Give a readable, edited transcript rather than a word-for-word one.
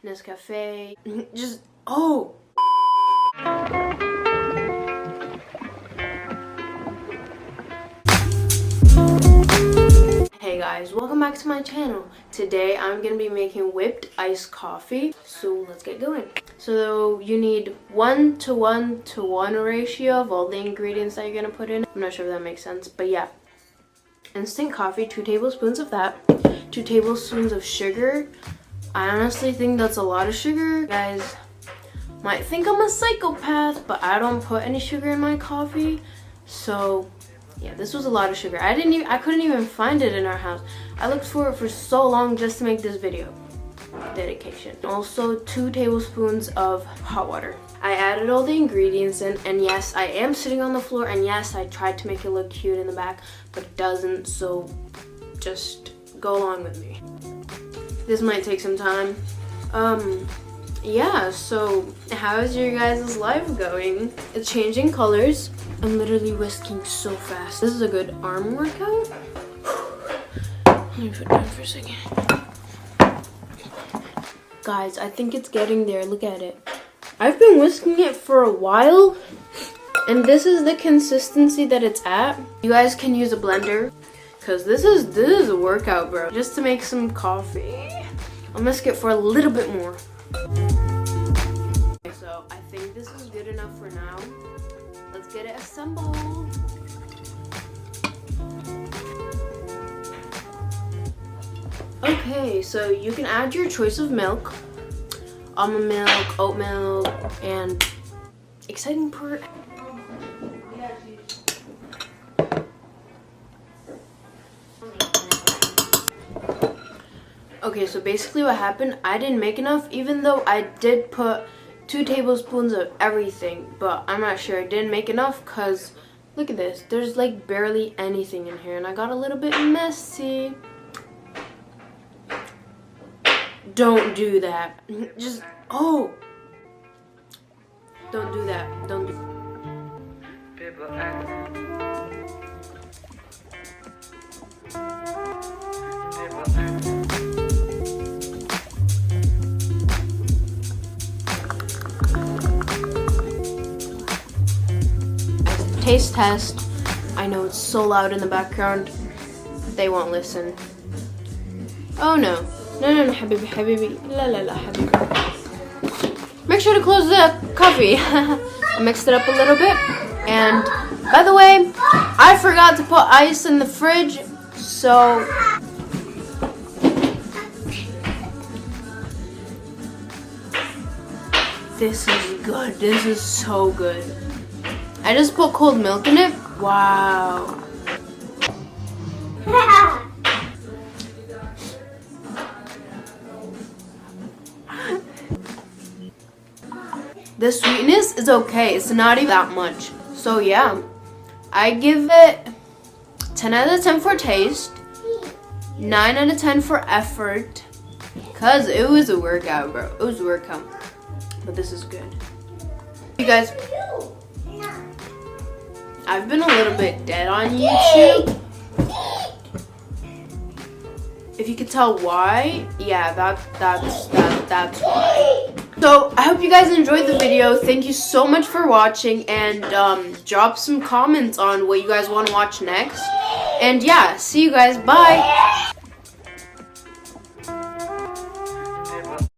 Nescafe. Just, oh! Hey guys, welcome back to my channel. Today I'm gonna be making whipped iced coffee, so let's get going. So you need 1:1:1 ratio of all the ingredients that you're gonna put in. I'm not sure if that makes sense, but yeah. Instant coffee, 2 tablespoons of that, 2 tablespoons of sugar. I honestly think that's a lot of sugar. You guys might think I'm a psychopath, but I don't put any sugar in my coffee, so yeah, this was a lot of sugar. I couldn't even find it in our house. I looked for it for so long just to make this video. Dedication. Also 2 tablespoons of hot water. I added all the ingredients in, and yes, I am sitting on the floor, and yes, I tried to make it look cute in the back, but it doesn't, so just go along with me. This might take some time. Yeah, so how is your guys' life going? It's changing colors. I'm literally whisking so fast. This is a good arm workout. Let me put it down for a second. Guys, I think it's getting there. Look at it. I've been whisking it for a while, and this is the consistency that it's at. You guys can use a blender, because this is a workout, bro. Just to make some coffee. I'll whisk it for a little bit more. So I think this is good enough for now. Let's get it assembled. Okay, so you can add your choice of milk. Almond milk, oat milk, and exciting part. Okay, so basically what happened, I didn't make enough, even though I did put 2 tablespoons of everything, but I'm not sure I didn't make enough because look at this. There's like barely anything in here, and I got a little bit messy. Don't do that. Just, oh. Don't do that. Don't do Taste test. I know it's so loud in the background. They won't listen. Oh no. No, habibi, habibi. La la la, habibi. Make sure to close the coffee. I mixed it up a little bit. And by the way, I forgot to put ice in the fridge, so this is good. This is so good. I just put cold milk in it. Wow. The sweetness is okay. It's not even that much. So yeah, I give it 10 out of 10 for taste, 9 out of 10 for effort, because it was a workout, bro. It was a workout. But this is good. You guys, I've been a little bit dead on YouTube. If you could tell why, yeah, that's why. So I hope you guys enjoyed the video. Thank you so much for watching, and drop some comments on what you guys want to watch next. And yeah, see you guys. Bye.